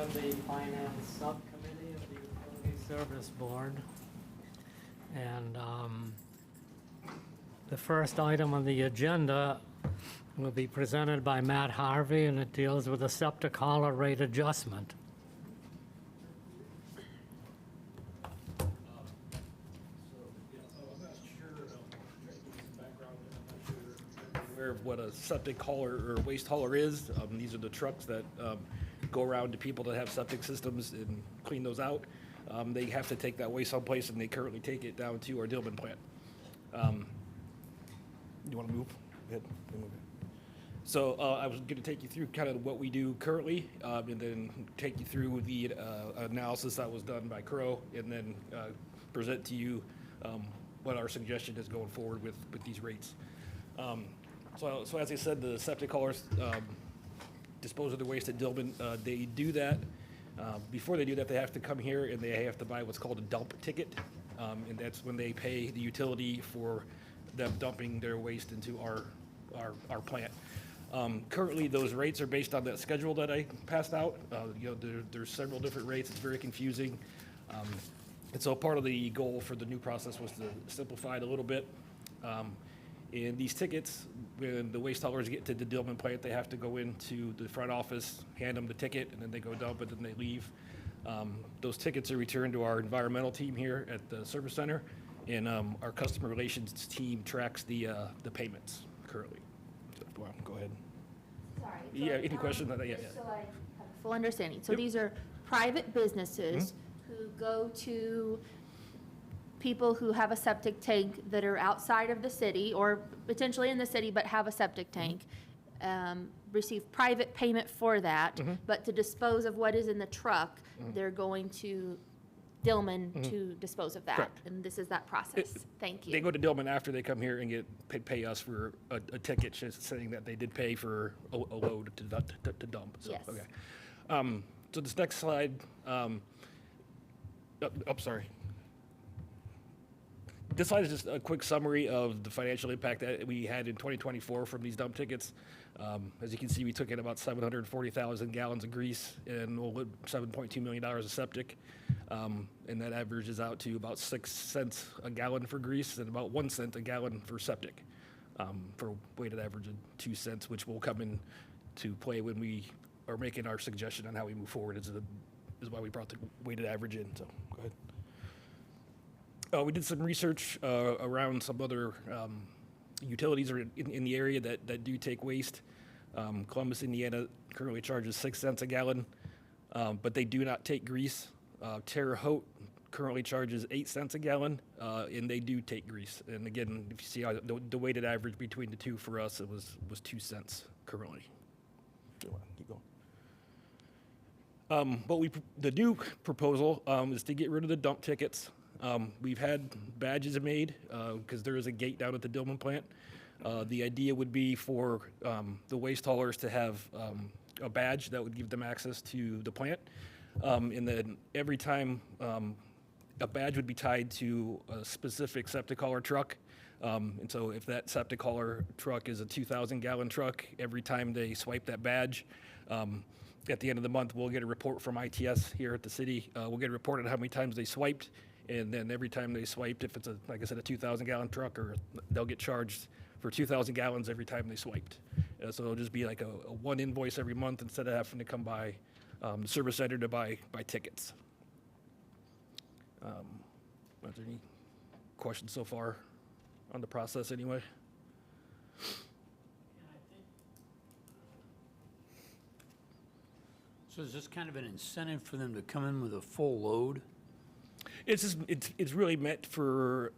on the Finance Subcommittee of the Utility Service Board. And the first item on the agenda will be presented by Matt Harvey, and it deals with a septic hauler rate adjustment. Aware of what a septic hauler or waste hauler is. These are the trucks that go around to people that have septic systems and clean those out. They have to take that waste someplace, and they currently take it down to our Dillman plant. You want to move? Go ahead. So I was going to take you through kind of what we do currently, and then take you through the analysis that was done by Crow, and then present to you what our suggestion is going forward with these rates. So as I said, the septic haulers dispose of their waste at Dillman. They do that. Before they do that, they have to come here and they have to buy what's called a dump ticket, and that's when they pay the utility for them dumping their waste into our plant. Currently, those rates are based on that schedule that I passed out. There's several different rates. It's very confusing. And so part of the goal for the new process was to simplify it a little bit. And these tickets, when the waste haulers get to the Dillman plant, they have to go into the front office, hand them the ticket, and then they go dump it, and they leave. Those tickets are returned to our environmental team here at the service center, and our customer relations team tracks the payments currently. So, well, go ahead. Sorry. Yeah, any questions? Yeah. Just so I have a full understanding. So these are private businesses who go to people who have a septic tank that are outside of the city or potentially in the city but have a septic tank, receive private payment for that, but to dispose of what is in the truck, they're going to Dillman to dispose of that. Correct. And this is that process. Thank you. They go to Dillman after they come here and pay us for a ticket just saying that they did pay for a load to dump. So, Yes. Okay. So this next slide, sorry. This slide is just a quick summary of the financial impact that we had in 2024 from these dump tickets. As you can see, we took in about 740,000 gallons of grease and $7.2 million of septic. And that averages out to about 6 cents a gallon for grease and about 1 cent a gallon for septic, for a weighted average of 2 cents, which will come into play when we are making our suggestion on how we move forward. Is why we brought the weighted average in. So go ahead. We did some research around some other utilities in the area that do take waste. Columbus, Indiana currently charges 6 cents a gallon, but they do not take grease. Terre Haute currently charges 8 cents a gallon, and they do take grease. And again, if you see how the weighted average between the two for us, it was 2 cents currently. Keep going. But the new proposal is to get rid of the dump tickets. We've had badges made because there is a gate down at the Dillman plant. The idea would be for the waste haulers to have a badge that would give them access to the plant. And then every time a badge would be tied to a specific septic hauler truck. And so if that septic hauler truck is a 2,000 gallon truck, every time they swipe that badge, at the end of the month, we'll get a report from ITS here at the city. We'll get a report on how many times they swiped. And then every time they swiped, if it's like I said, a 2,000 gallon truck, or they'll get charged for 2,000 gallons every time they swiped. So it'll just be like a one invoice every month instead of having to come by the service center to buy tickets. Are there any questions so far on the process anyway? So is this kind of an incentive for them to come in with a full load? It's really meant to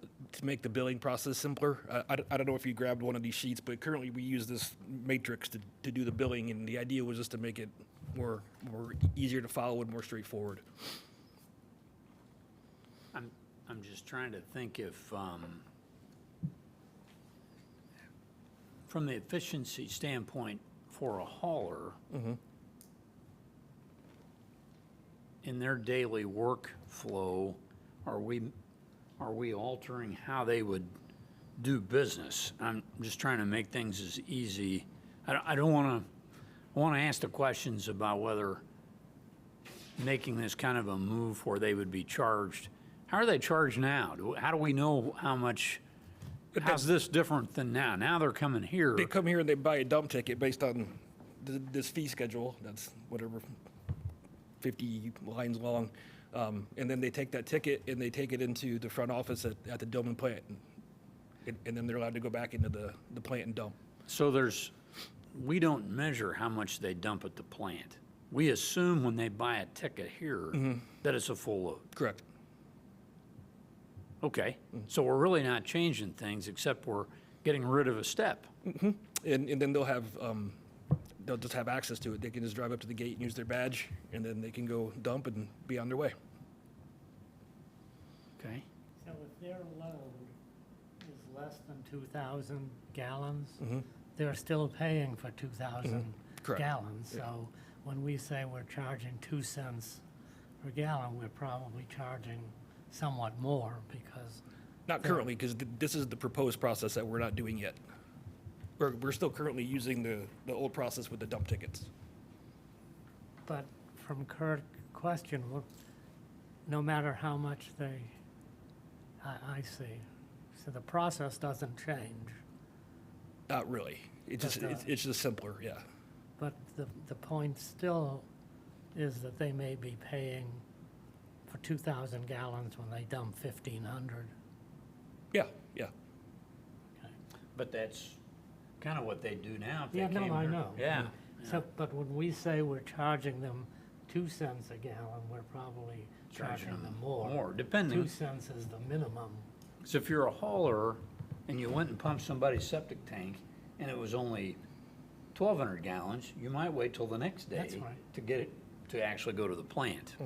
make the billing process simpler. I don't know if you grabbed one of these sheets, but currently we use this matrix to do the billing, and the idea was just to make it more easier to follow and more straightforward. I'm just trying to think if, from the efficiency standpoint for a hauler, in their daily workflow, are we altering how they would do business? I'm just trying to make things as easy. I don't want to ask the questions about whether making this kind of a move where they would be charged. How are they charged now? How do we know how much, how's this different than now? Now they're coming here. They come here and they buy a dump ticket based on this fee schedule. That's whatever, 50 lines long. And then they take that ticket and they take it into the front office at the Dillman plant. And then they're allowed to go back into the plant and dump. So we don't measure how much they dump at the plant. We assume when they buy a ticket here that it's a full load. Correct. Okay, so we're really not changing things except we're getting rid of a step. And then they'll just have access to it. They can just drive up to the gate and use their badge, and then they can go dump and be on their way. Okay, So if their load is less than 2,000 gallons, they're still paying for 2,000 Correct. gallons. Yeah. So when we say we're charging 2 cents per gallon, we're probably charging somewhat more because, Not currently, because this is the proposed process that we're not doing yet. We're still currently using the old process with the dump tickets. but from Kurt's question, no matter how much I see. So the process doesn't change, Not really. It's just simpler, yeah. but the point still is that they may be paying for 2,000 gallons when they dump 1,500. Yeah, yeah. but that's kind of what they do now. if they Yeah, no, came I here. know. Yeah. So, but when we say we're charging them 2 cents a gallon, we're probably charging them more. More, depending. 2 cents is the minimum. So if you're a hauler and you went and pumped somebody's septic tank and it was only 1,200 gallons, you might wait till the next day That's right. to get it, to actually go to the plant.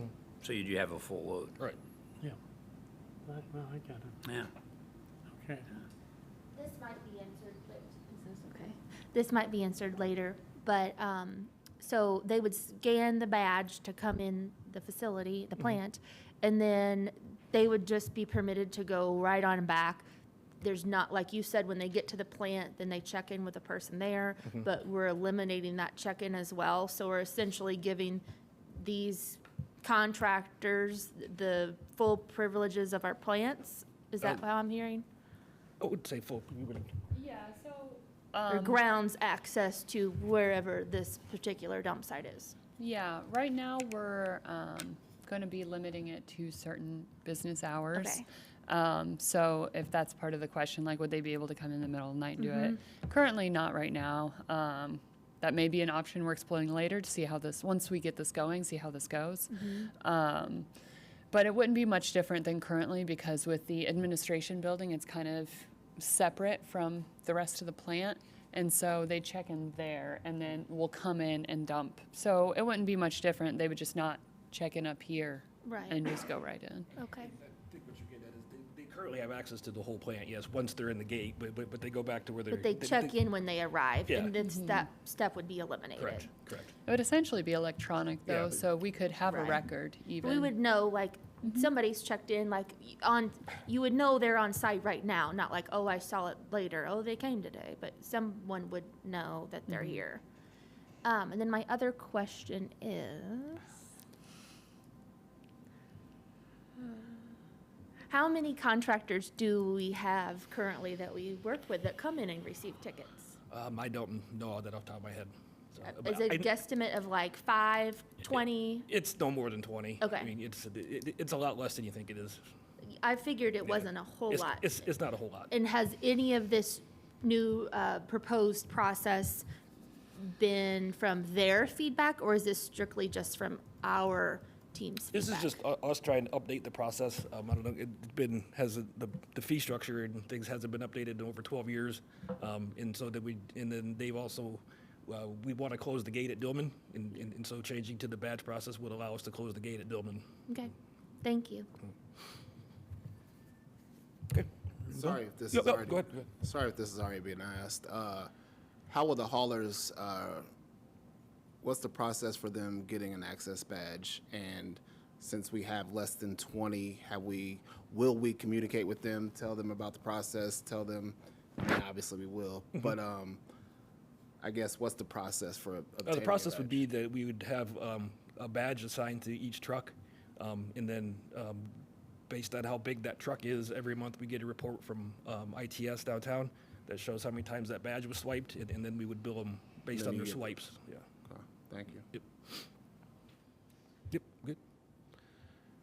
So you have a full load. Right. Yeah. Well, I get it. Yeah. Okay. This might be answered, but is this okay? This might be answered later, but, so they would scan the badge to come in the facility, the plant, and then they would just be permitted to go right on back. There's not, like you said, when they get to the plant, then they check in with the person there, but we're eliminating that check-in as well. So we're essentially giving these contractors the full privileges of our plants. Is that how I'm hearing? I would say full. Yeah, so. Or grounds access to wherever this particular dump site is? Yeah, right now we're going to be limiting it to certain business hours. Okay. So if that's part of the question, like would they be able to come in the middle of the night and do it? Currently not right now. That may be an option we're exploring later to see how this, once we get this going, see how this goes. But it wouldn't be much different than currently because with the administration building, it's kind of separate from the rest of the plant. And so they check in there and then we'll come in and dump. So it wouldn't be much different. They would just not check in up here Right. and just go right in. Okay. I think what you get at is they currently have access to the whole plant, yes, once they're in the gate, but they go back to where they're. But they check in when they arrive, Yeah. and then that step would be eliminated. Correct, correct. It would essentially be electronic Yeah, though, but- so we could have a Right. record even. We would know, like, somebody's checked in, like, you would know they're on site right now, not like, oh, I saw it later, oh, they came today, but someone would know that they're here. And then my other question is, how many contractors do we have currently that we work with that come in and receive tickets? I don't know that off the top of my head. So, but Is it a I- guesstimate of like 5, 20? It's no more than 20. Okay. I mean, it's a lot less than you think it is. I figured it wasn't a whole lot. It's not a whole lot. And has any of this new proposed process been from their feedback, or is this strictly just from our team's feedback? This is just us trying to update the process. I don't know, the fee structure and things hasn't been updated in over 12 years. And so then they've also, we want to close the gate at Dillman, and so changing to the badge process would allow us to close the gate at Dillman. Okay, thank you. Okay. Sorry if this No, is no, already. go ahead. Sorry if this is already being asked. How will the haulers? What's the process for them getting an access badge? And since we have less than 20, will we communicate with them? Tell them about the process. Tell them. Yeah, obviously we will. But I guess what's the process for obtaining The process a would badge? be that we would have a badge assigned to each truck. And then based on how big that truck is, every month we get a report from ITS downtown that shows how many times that badge was swiped, and then we would bill them based Then on you their get- swipes. Yeah. Thank you. Yep, good.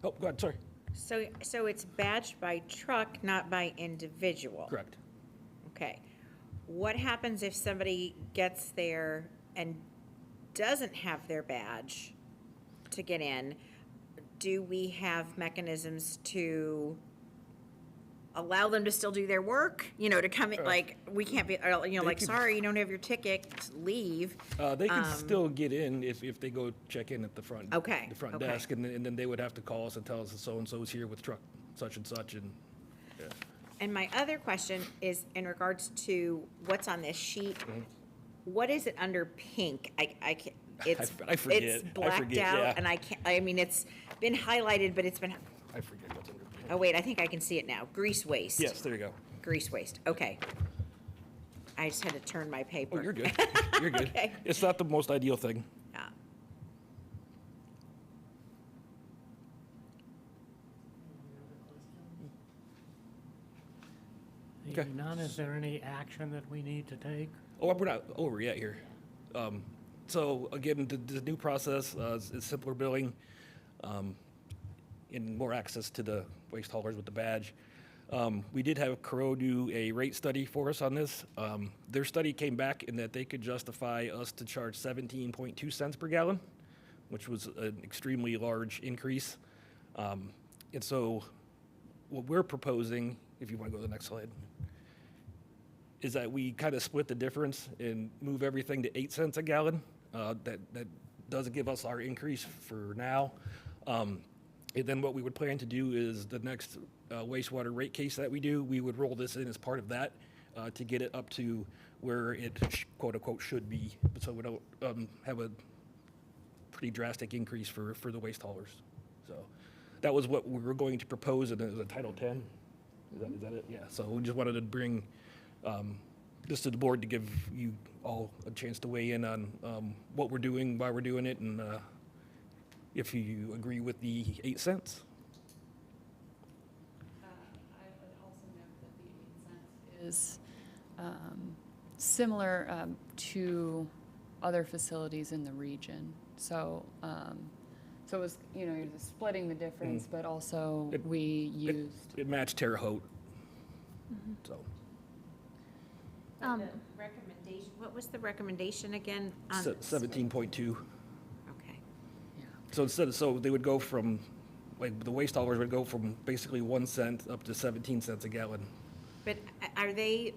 Oh, go ahead, sorry. So it's badged by truck, not by individual? Correct. Okay. What happens if somebody gets there and doesn't have their badge to get in? Do we have mechanisms to allow them to still do their work? You know, to come in, like, we can't be, like, could- sorry, you don't have your ticket, leave. They can still get in if they go check in at the front. Okay, The front okay. desk, and then they would have to call us and tell us that so-and-so's here with truck such and such, and, yeah. And my other question is in regards to what's on this sheet. Mm-hmm. What is it under pink? I can't, it's, I forget. it's I blacked forget, out yeah. and I can't, I mean, it's been highlighted, but it's been, I forget what's under. oh wait, I think I can see it now. Grease waste. Yes, there you go. Grease waste, okay. I just had to turn my paper. Oh, you're good. You're good. Okay. It's not the most ideal thing. Yeah. Okay. Hearing none, is there any action that we need to take? Oh, we're not over yet here. So again, the new process is simpler billing, and more access to the waste haulers with the badge. We did have Crow do a rate study for us on this. Their study came back in that they could justify us to charge 17.2 cents per gallon, which was an extremely large increase. And so what we're proposing, if you want to go to the next slide, is that we kind of split the difference and move everything to 8 cents a gallon. That doesn't give us our increase for now. And then what we would plan to do is the next wastewater rate case that we do, we would roll this in as part of that to get it up to where it quote unquote should be, so we don't have a pretty drastic increase for the waste haulers. So that was what we were going to propose, and it was a Title 10. Is that it? Yeah. So we just wanted to bring this to the board to give you all a chance to weigh in on what we're doing, why we're doing it, and if you agree with the 8 cents. I would also note that the 8 cents is similar to other facilities in the region. So, so it was, you know, you're just splitting the difference, but also we used. It matched Terre Haute. So The recommendation, what was the recommendation again? on- 17.2. Okay. So they would go from, like, the waste haulers would go from basically 1 cent up to 17 cents a gallon. But are they,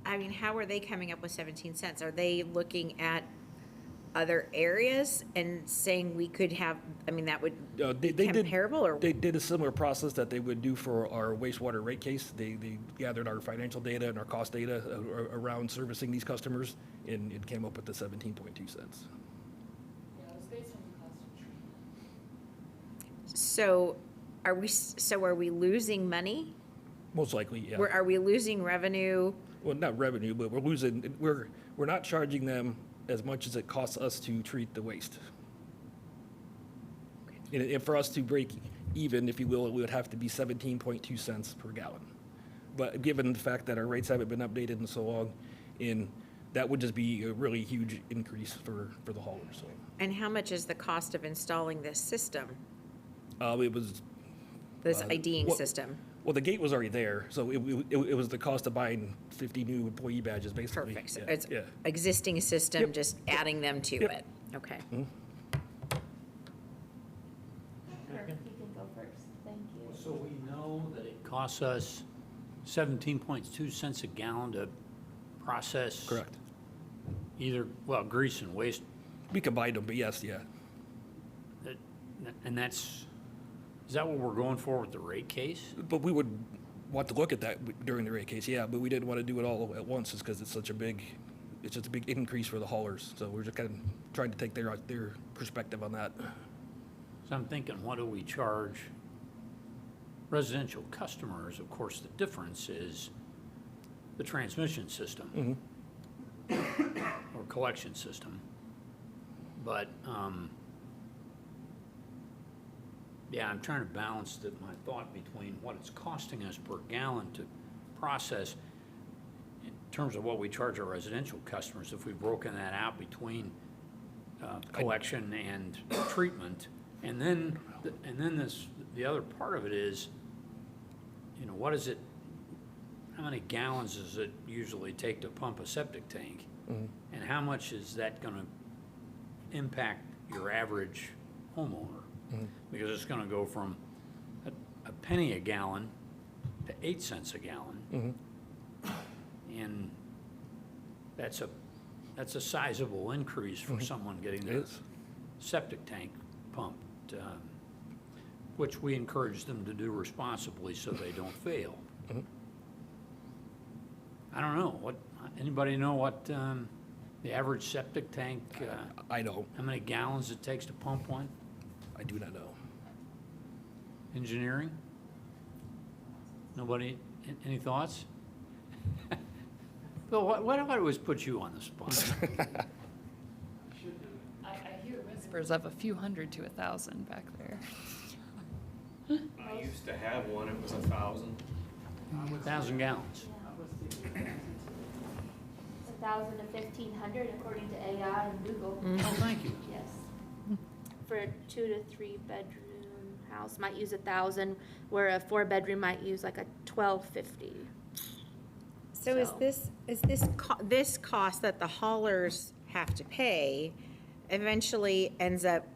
I mean, how are they coming up with 17 cents? Are they looking at other areas and saying we could have, I mean, that would be They did- comparable or? They did a similar process that they would do for our wastewater rate case. They gathered our financial data and our cost data around servicing these customers, and it came up with the 17.2 cents. Yeah, it was based on the cost of treatment. So are we losing money? Most likely, yeah. Are we losing revenue? Well, not revenue, but we're not charging them as much as it costs us to treat the waste. And for us to break even, if you will, it would have to be 17.2 cents per gallon. But given the fact that our rates haven't been updated in so long, that would just be a really huge increase for the haulers. So, And how much is the cost of installing this system, it was, this IDing well- system? well, the gate was already there, so it was the cost of buying 50 new employee badges, basically. Perfect. So Yeah, it's yeah. existing system, Yep. just adding them to Yep. it. Okay. You can go first, thank you. So we know that it costs us 17.2 cents a gallon to process. Correct. Either, well, grease and waste, We combined them, but yes, yeah. and is that what we're going for with the rate case? But we would want to look at that during the rate case, yeah, but we didn't want to do it all at once, just because it's just a big increase for the haulers. So we're just kind of trying to take their perspective on that. So I'm thinking, what do we charge residential customers? Of course, the difference is the transmission system or collection system. But Yeah, I'm trying to balance my thought between what it's costing us per gallon to process in terms of what we charge our residential customers, if we've broken that out between collection and treatment. And then the other part of it is, you know, what is it, how many gallons does it usually take to pump a septic tank? And how much is that gonna impact your average homeowner? Because it's gonna go from a penny a gallon to 8 cents a gallon. And that's a sizable increase for someone getting their septic tank pumped, which we encourage them to do responsibly so they don't fail. I don't know, anybody know what the average septic tank, I know. how many gallons it takes to pump one? I do not know. Engineering? Nobody, any thoughts? Bill, why do I always put you on the spot? I hear whispers of a few hundred to 1,000 back there. I used to have one, it was 1,000. 1,000 gallons. 1,000 to 1,500 according to AI and Google. Oh, thank you. Yes. For a 2 to 3 bedroom house, might use 1,000, where a 4-bedroom might use like a 1,250. So is this cost that the haulers have to pay eventually ends up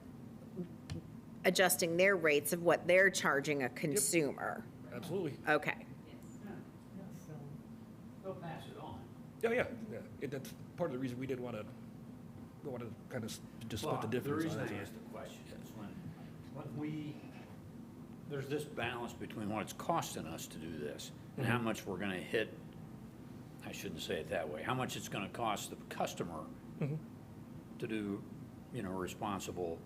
adjusting their rates of what they're charging a consumer? Absolutely. Okay. They'll pass it on. Oh, yeah. That's part of the reason we didn't want to kind of just split the difference. The reason on I that. asked the question is when there's this balance between what it's costing us to do this and how much we're gonna hit, I shouldn't say it that way, how much it's gonna cost the customer to do, you know, responsible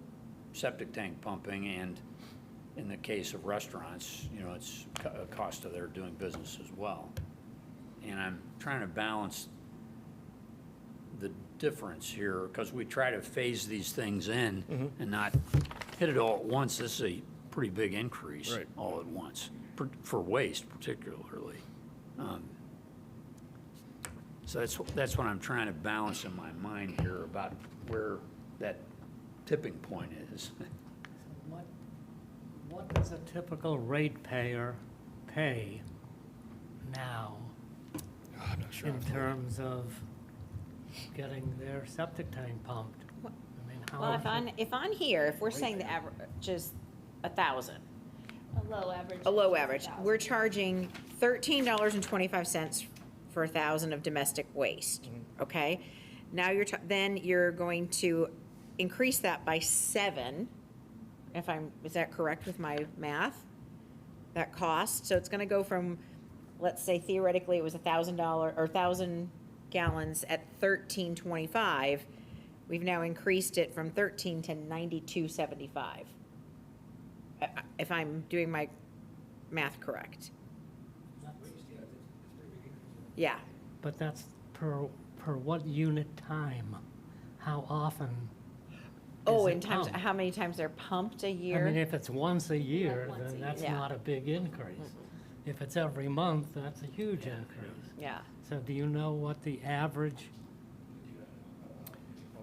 septic tank pumping, and in the case of restaurants, you know, it's a cost of their doing business as well. And I'm trying to balance the difference here, because we try to phase these things in and not hit it all at once. This is a pretty big increase Right. all at once, for waste particularly. So that's what I'm trying to balance in my mind here about where that tipping point is. What does a typical ratepayer pay now I'm not sure. in terms of getting their septic tank pumped? I mean, how Well, often- if on here, if we're saying the average is 1,000, A low average. a low is average, 1,000. we're charging $13.25 for 1,000 of domestic waste, okay? Now then you're going to increase that by 7, is that correct with my math? That cost, so it's gonna go from, let's say theoretically it was $1,000 or 1,000 gallons at $13.25. We've now increased it from 13 to 92.75. If I'm doing my math correct. Yeah, But that's per what unit time? How often oh, is in it times, pumped? how many times they're pumped a I mean, year? if it's once a year, once a then year. that's Yeah. not a big increase. If it's every month, that's a huge increase. Yeah, So do you know what the average,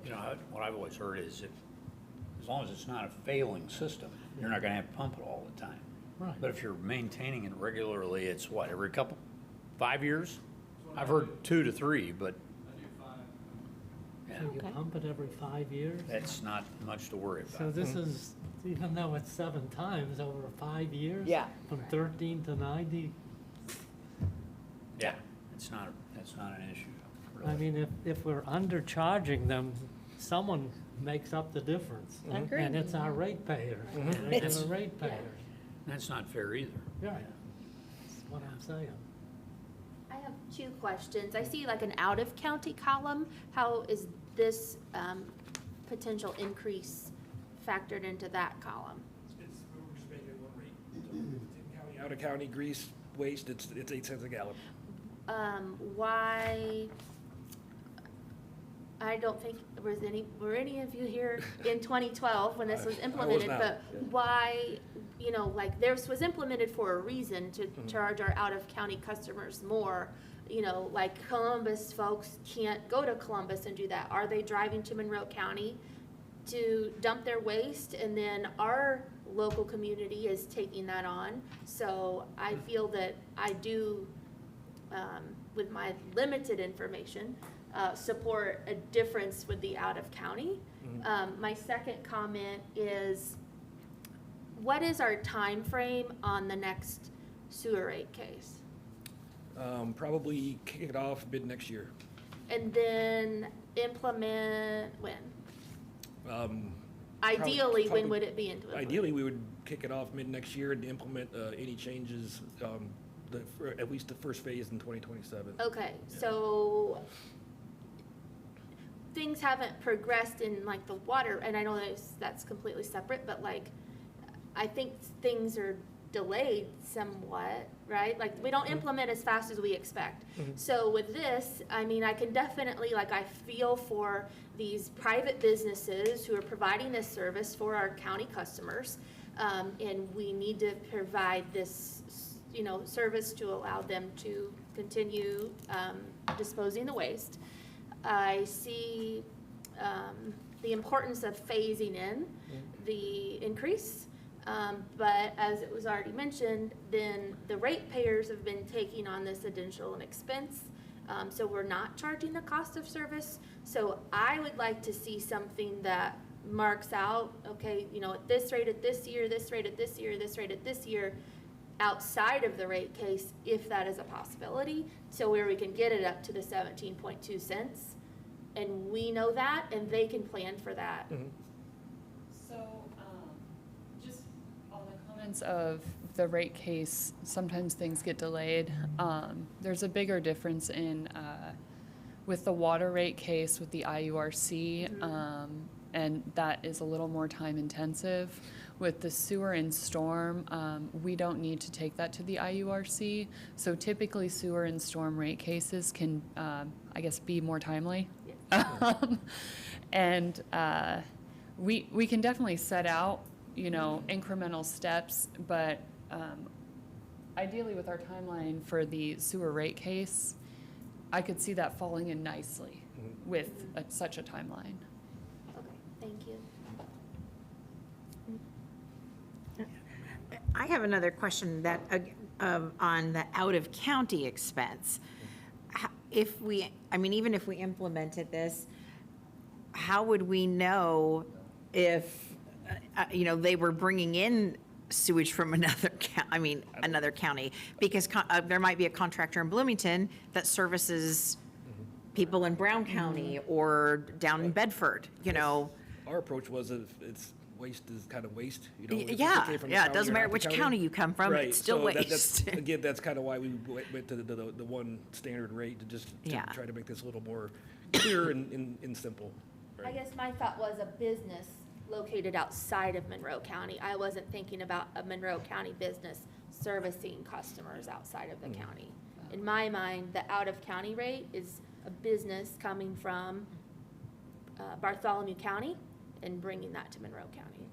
You know, what I've always heard is as long as it's not a failing system, you're not gonna have to pump it all the time. right? But if you're maintaining it regularly, it's what, every 5 years? I've heard 2 to 3, but. Yeah, So you Okay. pump it every 5 years? that's not much to worry So about. this is, even though it's 7 times over 5 years? Yeah. From 13 to 90? Yeah, that's not an issue, I really. mean, if we're undercharging them, someone makes up the difference. Agreed. And it's our ratepayers, regular ratepayers. That's not fair either. Right. That's what I'm saying. I have 2 questions. I see like an out-of-county column. How is this potential increase factored into that column? We're just making it one rate. County, out of county, grease, waste, it's 8 cents a gallon. Why? I don't think were any of you here in 2012 when this was implemented, not. but why, like, this was implemented for a reason to charge our out-of-county customers more. Like Columbus folks can't go to Columbus and do that. Are they driving to Monroe County to dump their waste, and then our local community is taking that on? So I feel that I do, with my limited information, support a difference with the out-of-county. My second comment is, what is our time frame on the next sewer rate case? Probably kick it off mid next year. And then implement when? Ideally, when probably- would it be into? Ideally, we would kick it off mid next year and implement any changes, for at least the first phase in 2027. Okay, so things haven't progressed in like the water, and I know that's completely separate, but like, I think things are delayed somewhat, right? Like, we don't implement as fast as we expect. So with this, I mean, I can definitely, like, I feel for these private businesses who are providing this service for our county customers, and we need to provide this, service to allow them to continue disposing the waste. I see the importance of phasing in the increase. But as it was already mentioned, then the ratepayers have been taking on this additional expense. So we're not charging the cost of service. So I would like to see something that marks out, okay, at this rate at this year, this rate at this year, this rate at this year, outside of the rate case, if that is a possibility, so where we can get it up to the 17.2 cents. And we know that, and they can plan for that. So, just on the comments of the rate case, sometimes things get delayed. There's a bigger difference in, with the water rate case with the IURC, and that is a little more time intensive. With the sewer and storm, we don't need to take that to the IURC. So typically sewer and storm rate cases can, I guess, be more timely. And we can definitely set out, incremental steps, but ideally with our timeline for the sewer rate case, I could see that falling in nicely with such a timeline. Okay, thank you. I have another question that, on the out-of-county expense. Even if we implemented this, how would we know if, they were bringing in sewage from another county? Because there might be a contractor in Bloomington that services people in Brown County or down in Bedford, Our approach was if it's waste is kind of waste, if it Yeah, came from the yeah, it county doesn't or matter not the which county you come from, Right, it's still so waste. Again, that's kind of why we went to the one standard rate to Yeah. try to make this a little more clear and simple. I right? guess my thought was a business located outside of Monroe County. I wasn't thinking about a Monroe County business servicing customers outside of the county. In my mind, the out-of-county rate is a business coming from Bartholomew County and bringing that to Monroe County.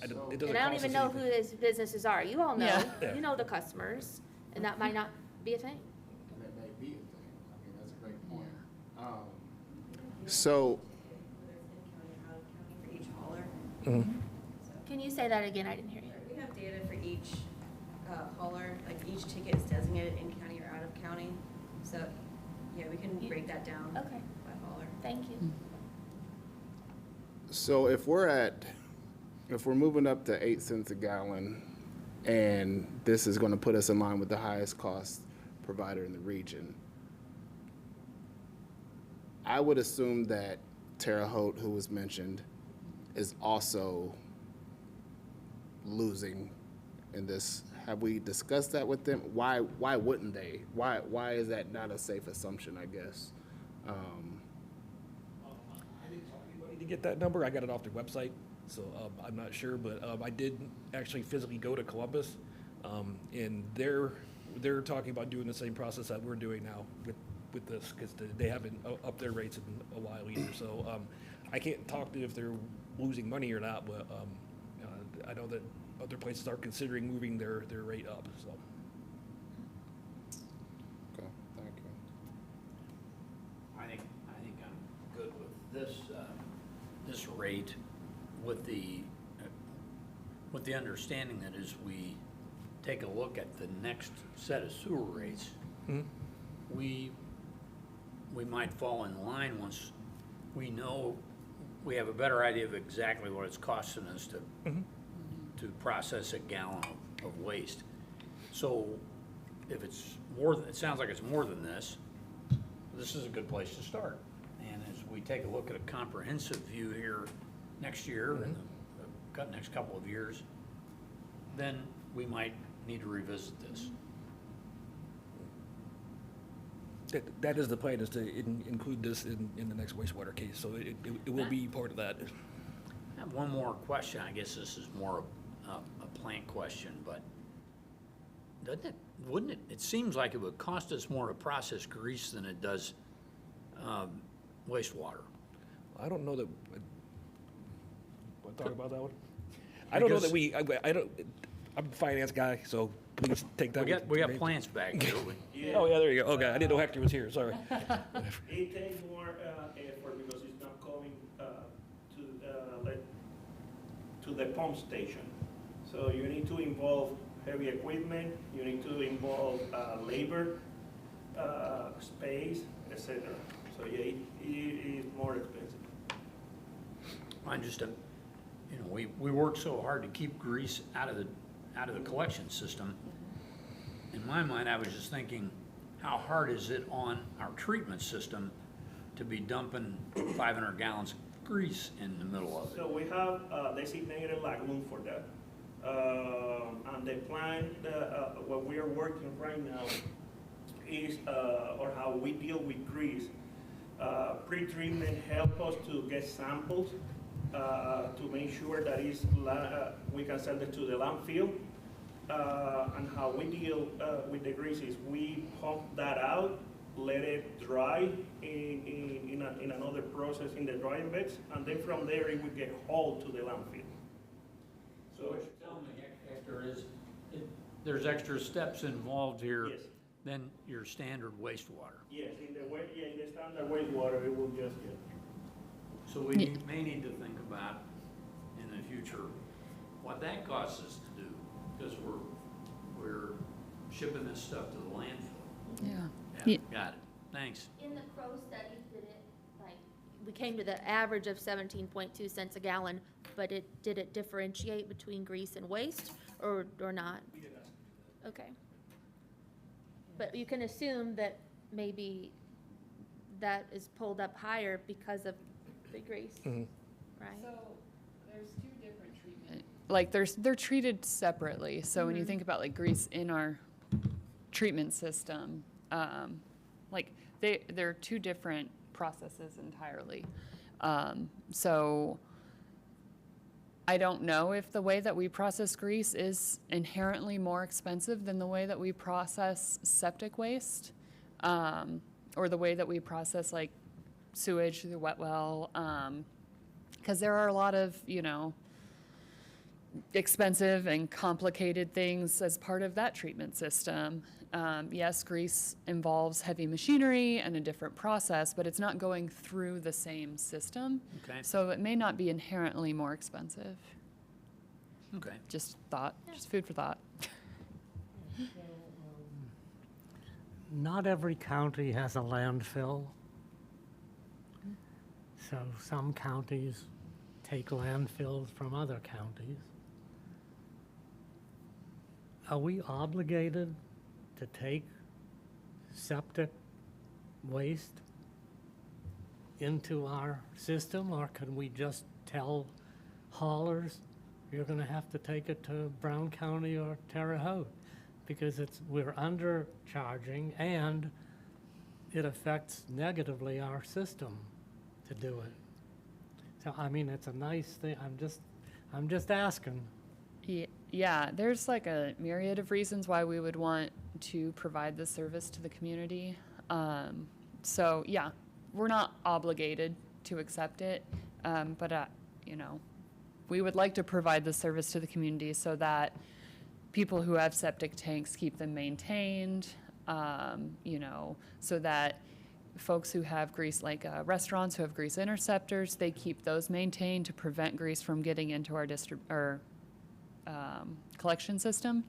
It doesn't And I don't cost even us know who anything. those businesses are. You all know, Yeah. you know the customers, and that might not be a thing. That may be a thing. I mean, that's a great point. So, For each hauler. Can you say that again? I didn't hear you. We have data for each hauler, like each ticket is designated in county or out of county. So, yeah, we can break that down Okay, by hauler. thank you. so if we're moving up to 8 cents a gallon, and this is going to put us in line with the highest cost provider in the region, I would assume that Terre Haute, who was mentioned, is also losing in this. Have we discussed that with them? Why wouldn't they? Why is that not a safe assumption, I guess? I didn't talk to anybody to get that number. I got it off their website, so I'm not sure. But I did actually physically go to Columbus, and they're talking about doing the same process that we're doing now with with this, because they haven't upped their rates in a while either. So I can't talk to if they're losing money or not, but I know that other places are considering moving their rate up, so. Okay, thank you. I think I'm good with this rate with the understanding that as we take a look at the next set of sewer rates, we might fall in line once we know, we have a better idea of exactly what it's costing us to process a gallon of waste. So if it's more, it sounds like it's more than this is a good place to start. And as we take a look at a comprehensive view here next year and the next couple of years, then we might need to revisit this. That is the plan, is to include this in the next wastewater case, so it will be part of that. I have one more question. I guess this is more a plant question, but wouldn't it, it seems like it would cost us more to process grease than it does wastewater. I don't know that, want to talk about that one? I don't know that I'm a finance guy, so please take that. We got plants back here. Oh, yeah, there you go. Okay, I didn't know Hector was here, sorry. It takes more effort because it's not coming to the pump station. So you need to involve heavy equipment, you need to involve labor, space, etc. So yeah, it is more expensive. I'm just, we work so hard to keep grease out of the collection system. In my mind, I was just thinking, how hard is it on our treatment system to be dumping 500 gallons of grease in the middle of it? So we have a designated lagoon for that. And the plan, what we are working right now is, or how we deal with grease. Pre-treatment help us to get samples to make sure that we can send it to the landfill. And how we deal with the grease is we pump that out, let it dry in another process in the drying beds, and then from there it will get hauled to the landfill. So what you're telling me, Hector, is there's extra steps involved here Yes. than your standard wastewater. Yes, in the standard wastewater, it will just get. So we may need to think about in the future what that costs us to do, because we're shipping this stuff to the landfill. Yeah. Got it. Thanks. In the Crow study, did it, like, we came to the average of 17.2 cents a gallon, but did it differentiate between grease and waste, or not? We did not do Okay. But you can assume that maybe that is pulled up higher because of the grease, right? So there's two different treatment. Like they're treated separately. So when you think about like grease in our treatment system, like they're two different processes entirely. So I don't know if the way that we process grease is inherently more expensive than the way that we process septic waste, or the way that we process like sewage through the wet well, because there are a lot of, expensive and complicated things as part of that treatment system. Yes, grease involves heavy machinery and a different process, but it's not going through the same system. Okay. So it may not be inherently more expensive. Okay. Just thought, just food for thought. Not every county has a landfill. So some counties take landfills from other counties. Are we obligated to take septic waste into our system, or can we just tell haulers, you're gonna have to take it to Brown County or Terre Haute? Because we're undercharging, and it affects negatively our system to do it. So, I mean, it's a nice thing, I'm just asking. Yeah, there's like a myriad of reasons why we would want to provide this service to the community. So, yeah, we're not obligated to accept it, but, you know, we would like to provide the service to the community so that people who have septic tanks keep them maintained, you know, so that folks who have grease, like restaurants who have grease interceptors, they keep those maintained to prevent grease from getting into our collection system.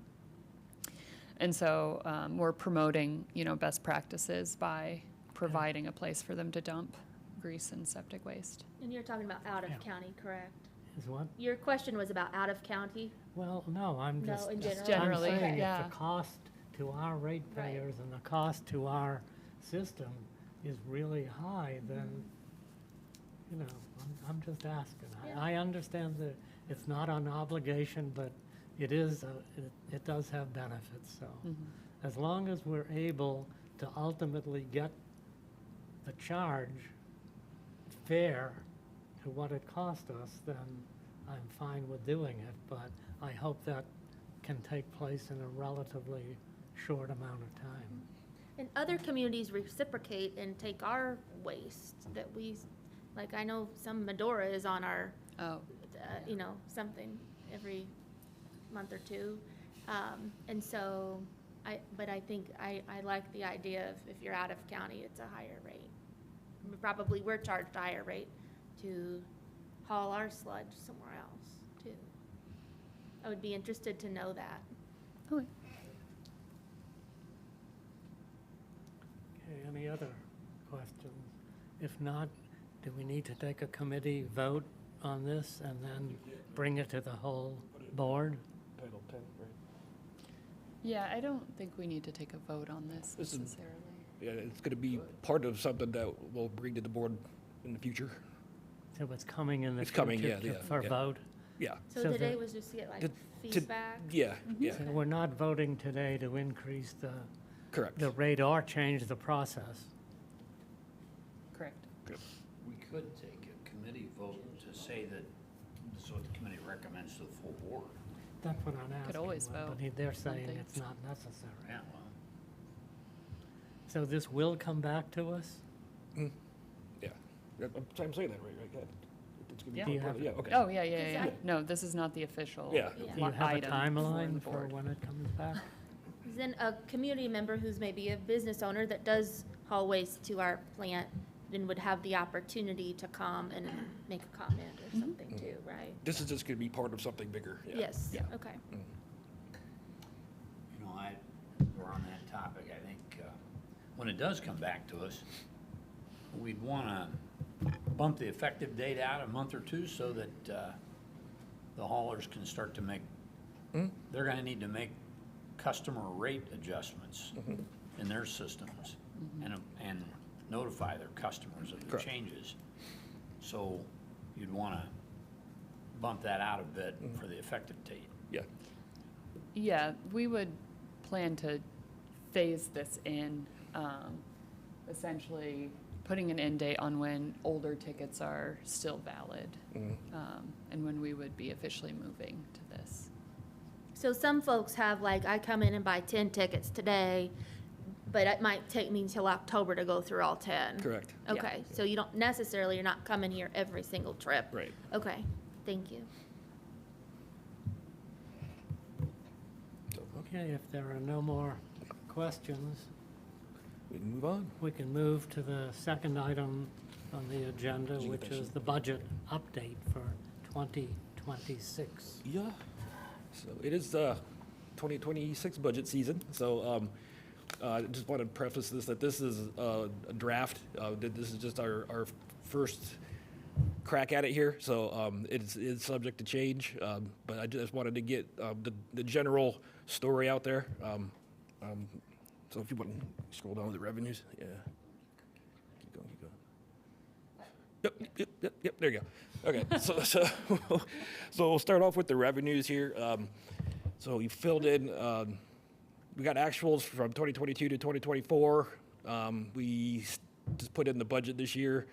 And so we're promoting, you know, best practices by providing a place for them to dump grease and septic waste. And you're talking about out of Yeah. county, correct? Is what? Your question was about out of county? Well, no, I'm No, just. in general. Generally, I'm saying yeah. if the cost to our Right. ratepayers and the cost to our system is really high, then, you know, I'm just asking. Yeah. I understand that it's not an obligation, but it is, it does have benefits, so. As long as we're able to ultimately get the charge fair to what it cost us, then I'm fine with doing it, but I hope that can take place in a relatively short amount of time. And other communities reciprocate and take our waste that we, like, I know some Medora is on our, Oh, you know, something every month or two. And so, but I think I like the idea of if you're out of county, it's a higher rate. We're charged a higher rate to haul our sludge somewhere else, too. I would be interested to know that. okay. Okay, any other questions? If not, do we need to take a committee vote on this and then bring it to the whole board? Title 10, right? Yeah, I don't think we need to take a vote on this This is- necessarily. Yeah, it's going to be part of something that we'll bring to the board in the future. So it's coming in the It's coming, future yeah, yeah, for yeah. vote? Yeah, So So today the- was just to get like to- feedback? yeah, yeah, So we're not voting today to increase correct. the rate or change the process? Correct. We could take a committee vote to say that, this is what the committee recommends to the full board. That's what I'm asking. always But vote they're on saying things. it's not necessary. Yeah, well, So this will come back to us? Yeah, I'm saying that right, Kat? It's gonna be Yeah. Do you part of- have- Yeah, okay. Oh, yeah. Because No, this is not the official Yeah. Do you li- have a item the timeline for board. when it comes back? Then a community member who's maybe a business owner that does haul waste to our plant, then would have the opportunity to come and make a comment or something too, right? This is just going to be part of something bigger. Yeah. Yes, Yeah. okay. you know, we're on that topic, I think, when it does come back to us, we'd want to bump the effective date out a month or two so that the haulers can start to make, they're going to need to make customer rate adjustments in their systems and notify their customers of the Correct. changes. So you'd want to bump that out a bit for the effective date. Yeah. Yeah, we would plan to phase this in, essentially putting an end date on when older tickets are still valid, and when we would be officially moving to this. So some folks have like, I come in and buy 10 tickets today, but it might take me until October to go through all 10. Correct. Okay, so you don't necessarily, you're not coming here every single trip. Right. Okay, thank you. Okay, if there are no more questions, We can move on. we can move to the second item on the agenda, which is the budget update for 2026. Yeah. So it is 2026 budget season. So I just want to preface this that this is a draft. That this is just our first crack at it here. So it's subject to change. But I just wanted to get the general story out there. So if you want to scroll down to the revenues, yeah. Keep going. Yep, there you go. Okay, so we'll start off with the revenues here. So we filled in, we got actuals from 2022 to 2024. We just put in the budget this year.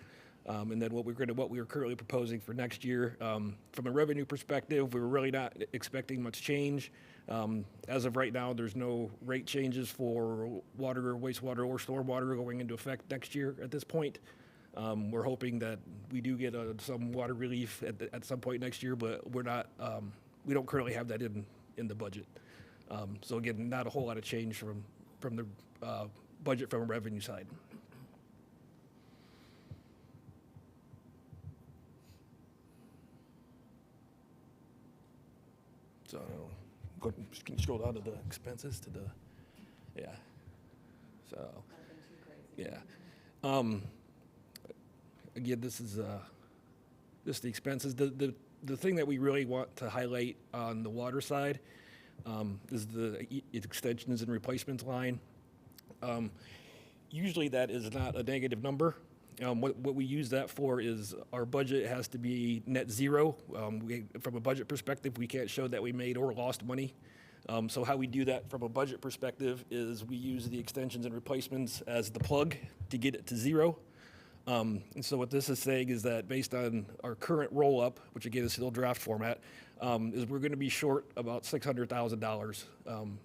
And then what we were currently proposing for next year. From a revenue perspective, we were really not expecting much change. As of right now, there's no rate changes for water, wastewater, or stormwater going into effect next year at this point. We're hoping that we do get some water relief at some point next year, but we're not, we don't currently have that in the budget. So again, not a whole lot of change from the budget from a revenue side. So, can you scroll down to the expenses to the, yeah. So, yeah. Again, this is just the expenses. The thing that we really want to highlight on the water side is the extensions and replacements line. Usually that is not a negative number. What we use that for is our budget has to be net zero. From a budget perspective, we can't show that we made or lost money. So how we do that from a budget perspective is we use the extensions and replacements as the plug to get it to zero. And so what this is saying is that based on our current roll-up, which again is still draft format, is we're going to be short about $600,000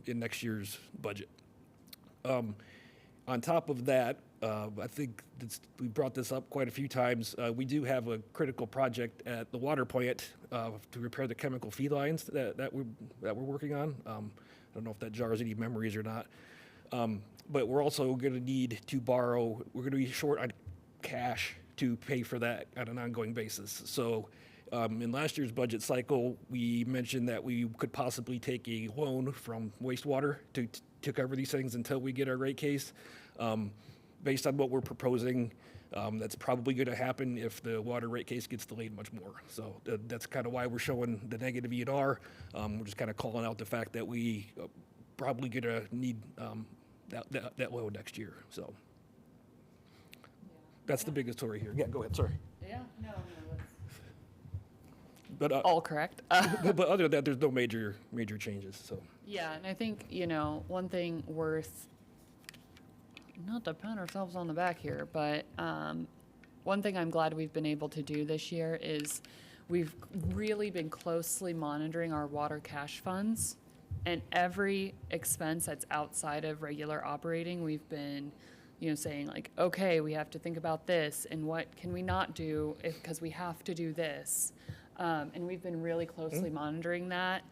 in next year's budget. On top of that, I think we brought this up quite a few times. We do have a critical project at the water plant to repair the chemical feed lines that we're working on. I don't know if that jars any memories or not. But we're also going to need to borrow. We're going to be short on cash to pay for that on an ongoing basis. So in last year's budget cycle, we mentioned that we could possibly take a loan from wastewater to cover these things until we get our rate case. Based on what we're proposing, that's probably going to happen if the water rate case gets delayed much more. So that's kind of why we're showing the negative E&R. We're just kind of calling out the fact that we probably going to need that loan next year. So that's the biggest story here. Yeah, go ahead. Sorry. Yeah, no, that's But all correct. but other than that, there's no major changes. So Yeah, and I think, one thing worth, not to pat ourselves on the back here, but one thing I'm glad we've been able to do this year is we've really been closely monitoring our water cash funds, and every expense that's outside of regular operating, we've been, saying like, okay, we have to think about this, and what can we not do because we have to do this. And we've been really closely monitoring that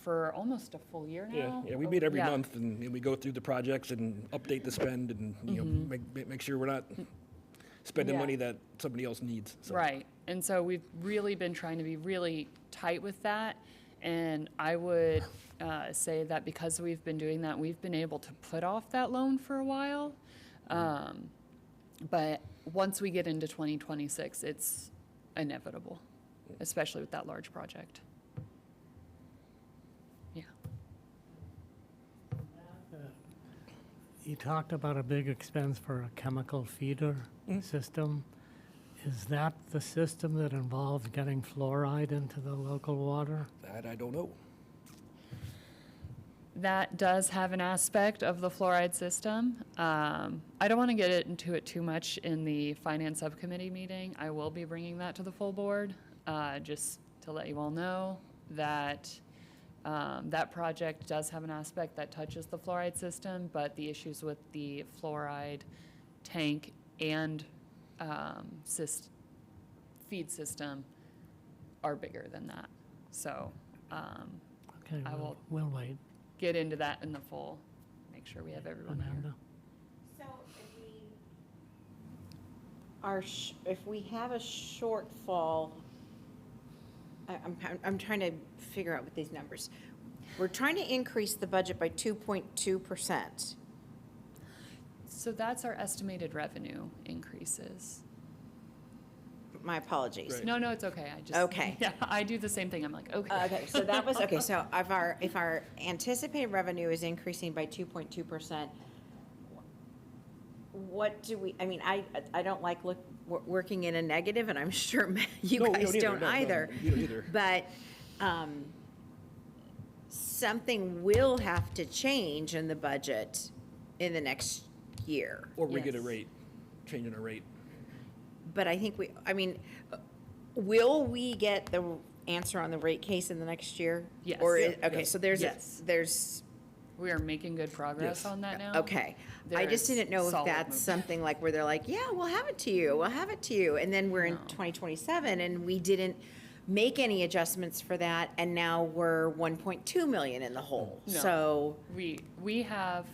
for almost a full year now. Yeah, we meet every month and we go through the projects and update the spend and make sure we're not spending money that somebody else needs. So. Right, and so we've really been trying to be really tight with that. And I would say that because we've been doing that, we've been able to put off that loan for a while. But once we get into 2026, it's inevitable, especially with that large project. Yeah. You talked about a big expense for a chemical feeder system. Is that the system that involves getting fluoride into the local water? That I don't know. That does have an aspect of the fluoride system. I don't want to get into it too much in the finance subcommittee meeting. I will be bringing that to the full board, just to let you all know that that project does have an aspect that touches the fluoride system, but the issues with the fluoride tank and feed system are bigger than that. So Okay, I will we'll wait. get into that in the full, make sure we have everyone here. Amanda? So if we have a shortfall, I'm trying to figure out with these numbers. We're trying to increase the budget by 2.2%. So that's our estimated revenue increases. My apologies. Right. No, it's okay. I just. Okay. Yeah, I do the same thing. I'm like, okay. Okay, so that was, okay, so if our anticipated revenue is increasing by 2.2%, what do we, I don't like working in a negative, and I'm sure you No, we guys don't No, either. you don't either. But something will have to change in the budget in the next year. Or we get a Yes. rate, change in a rate. but I think will we get the answer on the rate case in the next year? Yes. Or, Yeah. okay, so there's, Yes. there's, We are making good progress Yes. on that now. okay. I There just is didn't know if solid that's movement. something like where they're like, yeah, we'll have it to you, we'll have it to you. And then we're in No. 2027 and we didn't make any adjustments for that. And now we're 1.2 million in the hole. No. So, We have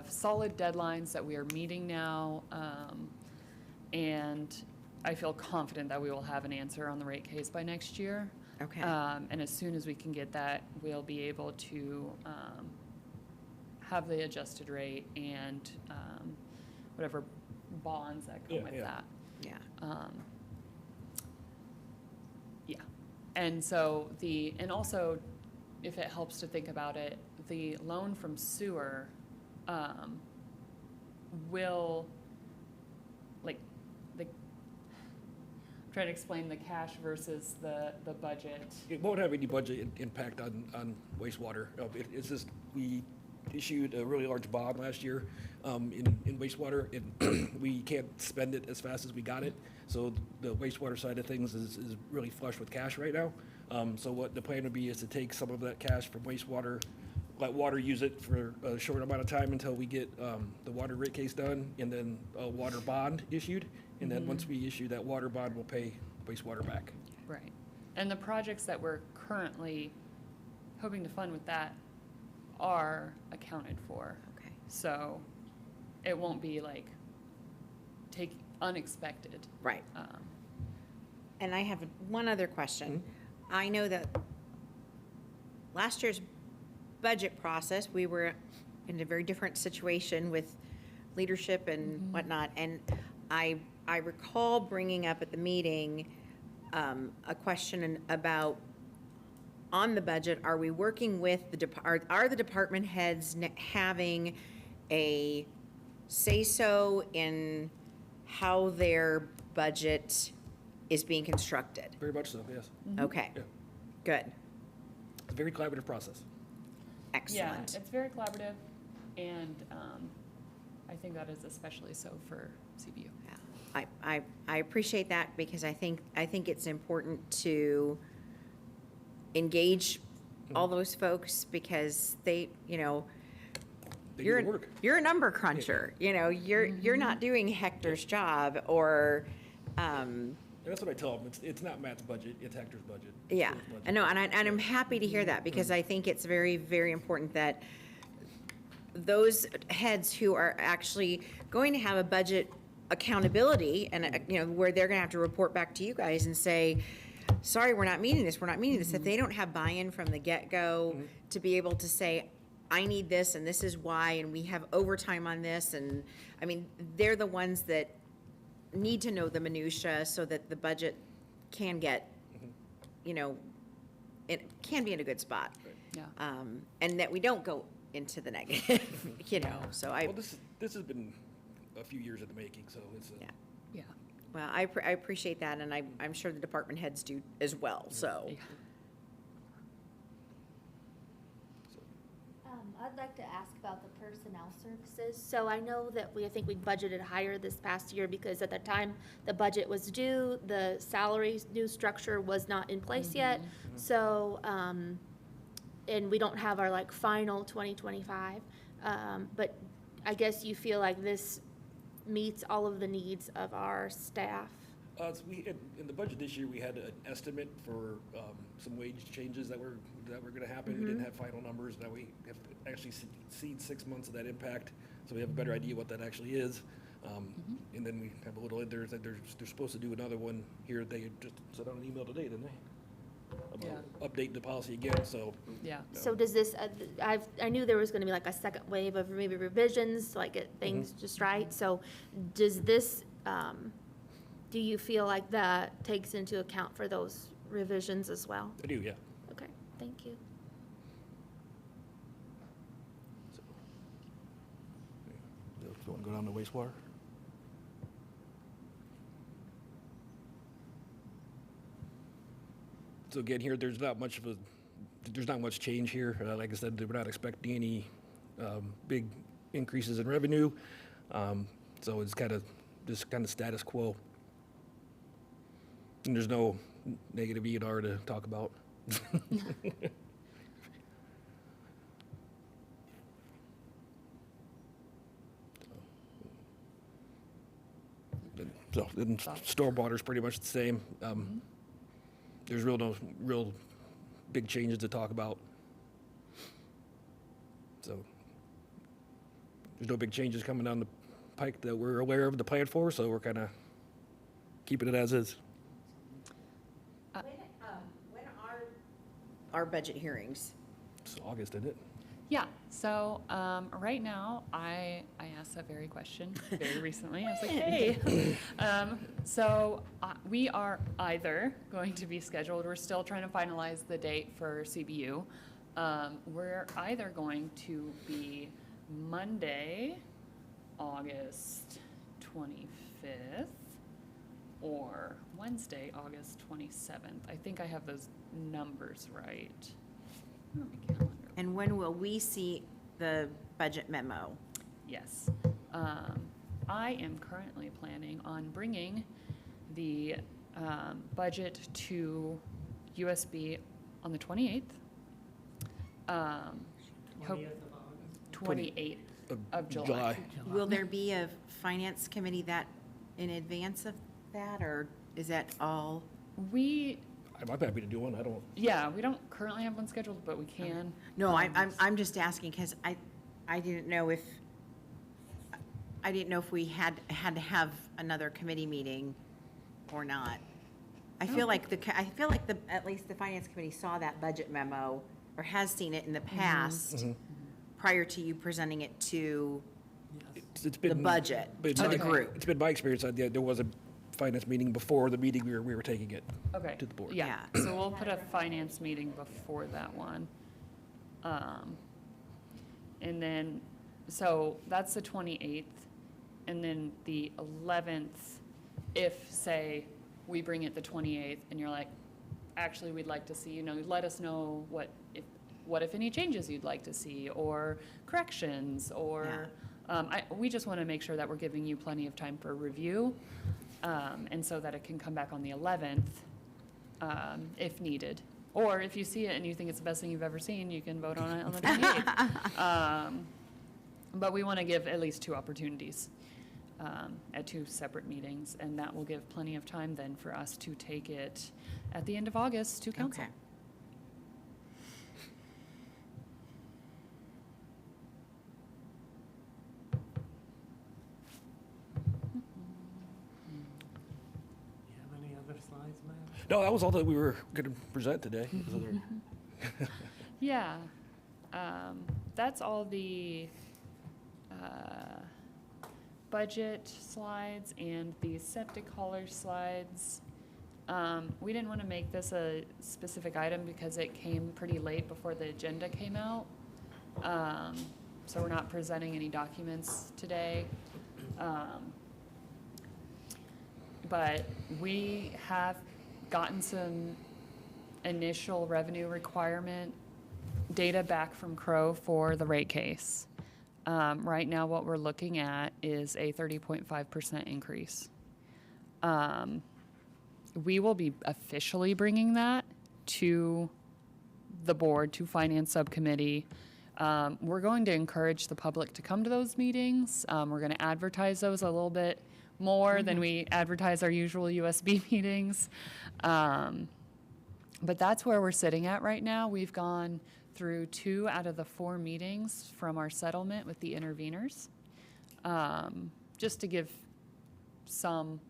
solid deadlines that we are meeting now, and I feel confident that we will have an answer on the rate case by next year. okay. And as soon as we can get that, we'll be able to have the adjusted rate and whatever bonds that come Yeah, with yeah. that. Yeah. Yeah. And so and also, if it helps to think about it, the loan from sewer will, like, try to explain the cash versus the budget. It won't have any budget impact on wastewater. It's just, we issued a really large bond last year in wastewater, and we can't spend it as fast as we got it. So the wastewater side of things is really flush with cash right now. So what the plan would be is to take some of that cash from wastewater, let water use it for a short amount of time until we get the water rate case done, and then a water bond issued. And then once we issue that water bond, we'll pay wastewater back. Right. And the projects that we're currently hoping to fund with that are accounted for. Okay. So it won't be like unexpected. Right. And I have one other question. I know that last year's budget process, we were in a very different situation with leadership and whatnot. And I recall bringing up at the meeting a question about, on the budget, are we working with are the department heads having a say-so in how their budget is being constructed? Very much so, yes. Okay, Yeah. good, It's a very collaborative process. excellent. Yeah, it's very collaborative, and I think that is especially so for CBU. Yeah. I appreciate that because I think it's important to engage all those folks because they, They do you're the work. you're a number cruncher. You're not doing Hector's job or, And that's what I tell them. It's not Matt's budget, it's Hector's budget. It's yeah. Phil's budget. I know, and I'm happy to hear that because I think it's very, very important that those heads who are actually going to have a budget accountability and, where they're gonna have to report back to you guys and say, sorry, we're not meeting this, if they don't have buy-in from the get-go to be able to say, I need this and this is why, and we have overtime on this, and, I mean, they're the ones that need to know the minutia so that the budget can get, it can be in a good spot. Yeah. And that we don't go into the negative, so Well, this has been a few years in the making, so it's yeah. Yeah. Well, I appreciate that, and I'm sure the department heads do as well, so. Yeah. I'd like to ask about the personnel services. So I know that I think we budgeted higher this past year because at the time the budget was due, the salaries, new structure was not in place yet. So, and we don't have our final 2025. But I guess you feel like this meets all of the needs of our staff. So in the budget this year, we had an estimate for some wage changes that were going to happen. We didn't have final numbers. Now we have actually seen 6 months of that impact, so we have a better idea what that actually is. And then we have a little in there that they're supposed to do another one here. They just sent out an email today, didn't they? About updating the policy again. So Yeah. So does this, I knew there was gonna be a second wave of maybe revisions, to get things just right. So does this, do you feel like that takes into account for those revisions as well? I do, yeah. Okay, thank you. So, you want to go down to wastewater? So again, here, there's not much change here. Like I said, we're not expecting any big increases in revenue. So it's kind of just kind of status quo. And there's no negative E&R to talk about. So, and stormwater's pretty much the same. There's no real big changes to talk about. So, there's no big changes coming down the pike that we're aware of the plan for, so we're kind of keeping it as is. When are our budget hearings? It's August, isn't it? Yeah, so right now, I asked that very question very recently. I was like, hey. We are either going to be scheduled, we're still trying to finalize the date for CBU. We're either going to be Monday, August 25th, or Wednesday, August 27th. I think I have those numbers right. Where are my calendar? And when will we see the budget memo? Yes. I am currently planning on bringing the budget to USB on the 28th. 20th of August. 28th of July. Will there be a finance committee that in advance of that, or is that all? I'm happy to do one. Yeah, we don't currently have one scheduled, but we can. No, I'm just asking because I didn't know if we had to have another committee meeting or not. I feel like at least the finance committee saw that budget memo or has seen it in the past prior to you presenting it to It's been the budget to the group. It's been my experience that there was a finance meeting before the meeting we were taking it Okay. to the board. Yeah, so we'll put a finance meeting before that one. And then, so that's the 28th. And then the 11th, if, say, we bring it the 28th and you're like, actually, we'd like to see, let us know what if any changes you'd like to see, or corrections, or, we just want to make sure that we're giving you plenty of time for review, and so that it can come back on the 11th, if needed. Or if you see it and you think it's the best thing you've ever seen, you can vote on it on the 28th. But we want to give at least 2 opportunities at 2 separate meetings, and that will give plenty of time then for us to take it at the end of August to council. Okay. You have any other slides, Matt? No, that was all that we were going to present today. Yeah, that's all the budget slides and the septic hauler slides. We didn't want to make this a specific item because it came pretty late before the agenda came out. So we're not presenting any documents today. But we have gotten some initial revenue requirement data back from Crow for the rate case. Right now, what we're looking at is a 30.5% increase. We will be officially bringing that to the board, to Finance Subcommittee. We're going to encourage the public to come to those meetings. We're going to advertise those a little bit more than we advertise our usual USB meetings. But that's where we're sitting at right now. We've gone through 2 out of the 4 meetings from our settlement with the interveners, just to give some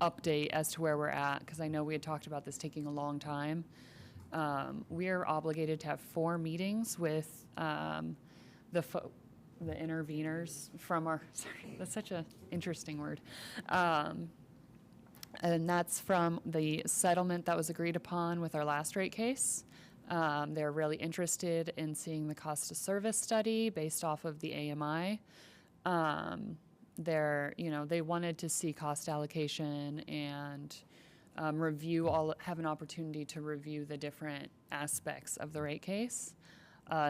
update as to where we're at, because I know we had talked about this taking a long time. We are obligated to have 4 meetings with the interveners from our, sorry, that's such an interesting word. And that's from the settlement that was agreed upon with our last rate case. They're really interested in seeing the cost of service study based off of the AMI. They wanted to see cost allocation and have an opportunity to review the different aspects of the rate case.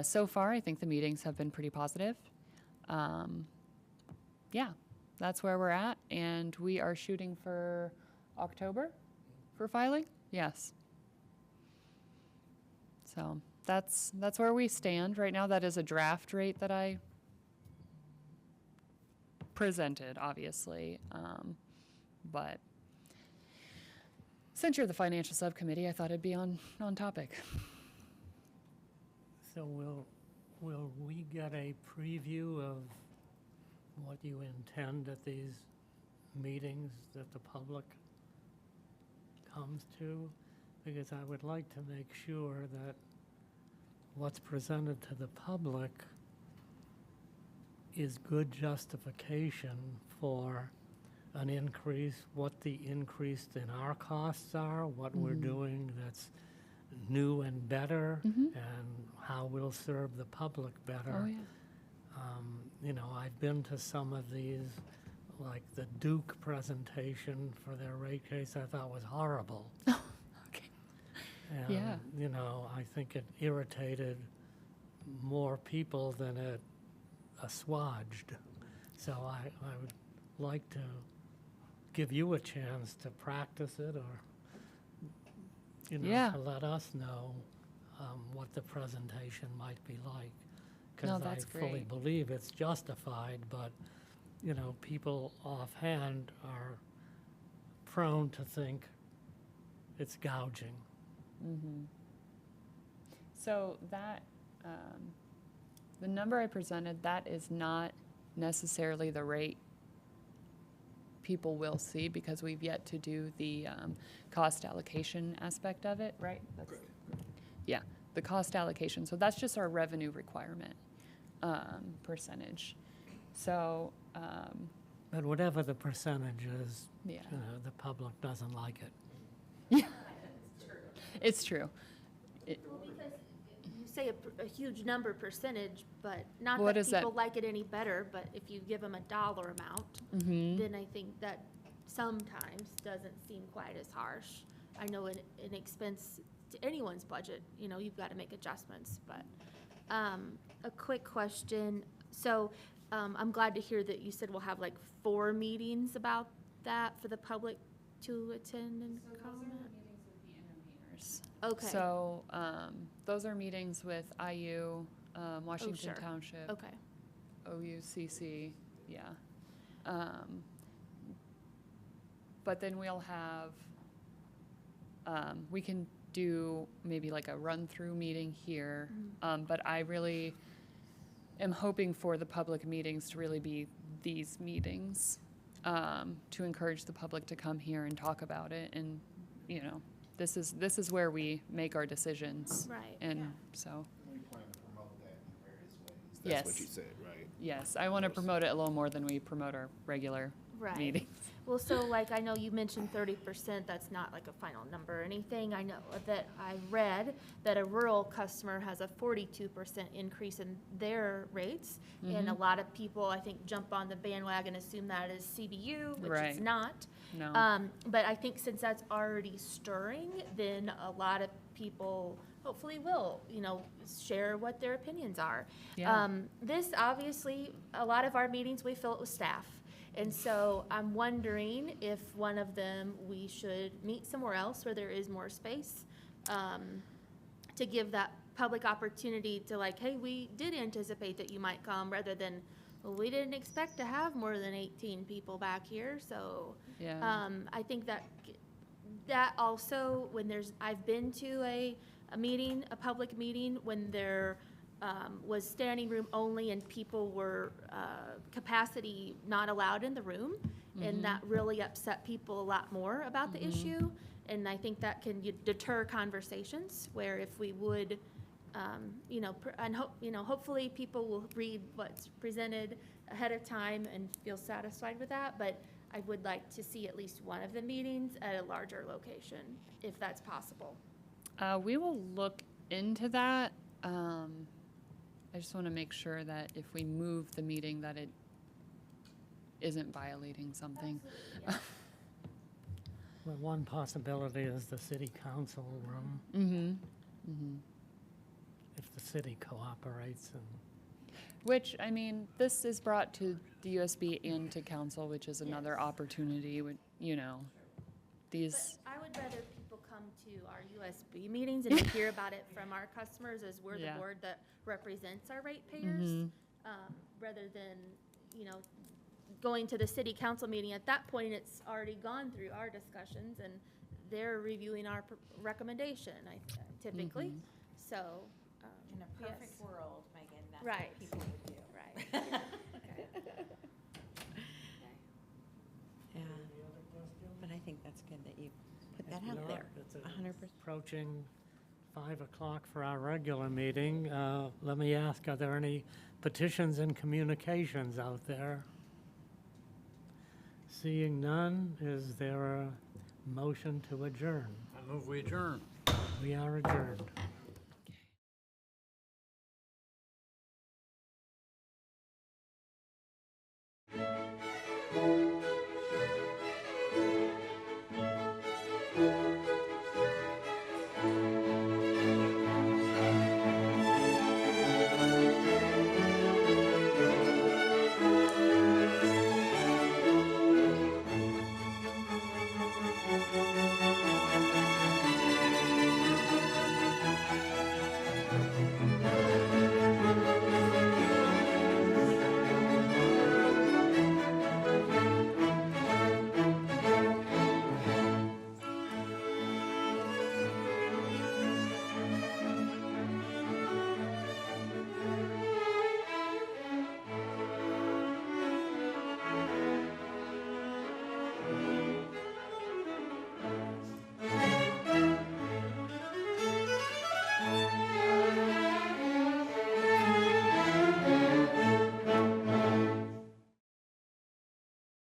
So far, I think the meetings have been pretty positive. Yeah, that's where we're at, and we are shooting for October for filing. Yes. So that's where we stand right now. That is a draft rate that I presented, obviously, but since you're the financial subcommittee, I thought it'd be on topic. So will we get a preview of what you intend at these meetings that the public comes to? Because I would like to make sure that what's presented to the public is good justification for an increase, what the increase in our costs are, what we're doing that's new and better, and how we'll serve the public better. Oh, yeah. You know, I've been to some of these, like the Duke presentation for their rate case, I thought was horrible. Okay. And, Yeah. you know, I think it irritated more people than it assuaged. So I would like to give you a chance to practice it, or, you know, Yeah. to let us know what the presentation might be like. No, Because I that's fully great. believe it's justified, but, you know, people offhand are prone to think it's gouging. So that, the number I presented, that is not necessarily the rate people will see, because we've yet to do the cost allocation aspect of it, right? Yeah, the cost allocation. So that's just our revenue requirement percentage. So, But whatever the percentage is, yeah, you know, the public doesn't like it. it's true. Well, because you say a huge number percentage, but not What that is that? people like it any better, but if you give them a dollar amount, then I think that sometimes doesn't seem quite as harsh. I know an expense to anyone's budget, you know, you've got to make adjustments, but, a quick question. So, I'm glad to hear that you said we'll have like 4 meetings about that for the public to attend and comment. Okay. So, those are meetings with IU, Washington sure. Township, Okay. OUCC, yeah. But then we'll have, we can do maybe like a run-through meeting here. But I really am hoping for the public meetings to really be these meetings, to encourage the public to come here and talk about it. And, you know, this is where we make our decisions. Right. And so, We plan to promote that in various ways. Yes. That's what you said, right? yes, I want to promote it a little more than we promote our regular Right. meetings. Well, so like, I know you mentioned 30%, that's not like a final number or anything. I know that I read that a rural customer has a 42% increase in their rates. And a lot of people, I think, jump on the bandwagon, assume that is CBU, which Right. it's not. No. But I think since that's already stirring, then a lot of people hopefully will, you know, share what their opinions are. Yeah. This, obviously, a lot of our meetings, we fill it with staff. And so I'm wondering if one of them, we should meet somewhere else where there is more space, to give that public opportunity to like, hey, we did anticipate that you might come, rather than, well, we didn't expect to have more than 18 people back here, so. Yeah. I think that also, when I've been to a meeting, a public meeting, when there was standing room only and people were, capacity not allowed in the room. And that really upset people a lot more about the issue. And I think that can deter conversations, where if we would, you know, hopefully people will read what's presented ahead of time and feel satisfied with that. But I would like to see at least one of the meetings at a larger location, if that's possible. We will look into that. I just want to make sure that if we move the meeting, that it isn't violating something. Well, one possibility is the city council room, if the city cooperates and Which, I mean, this is brought to the USB and to council, which is another Yes. opportunity, with, you know, But these, I would rather people come to our USB meetings and hear about it from our customers, as we're the Yeah. board that represents our ratepayers, rather than, you know, going to the city council meeting. At that point, it's already gone through our discussions, and they're reviewing our recommendation, typically. So, In a perfect yes. world, Megan, that's Right. what people would do. Right. Yeah, Any other questions? but I think that's good that you put that If out not, there, it's 100%. Approaching 5 o'clock for our regular meeting. Let me ask, are there any petitions and communications out there? Seeing none, is there a motion to adjourn? I move we adjourn. We are adjourned.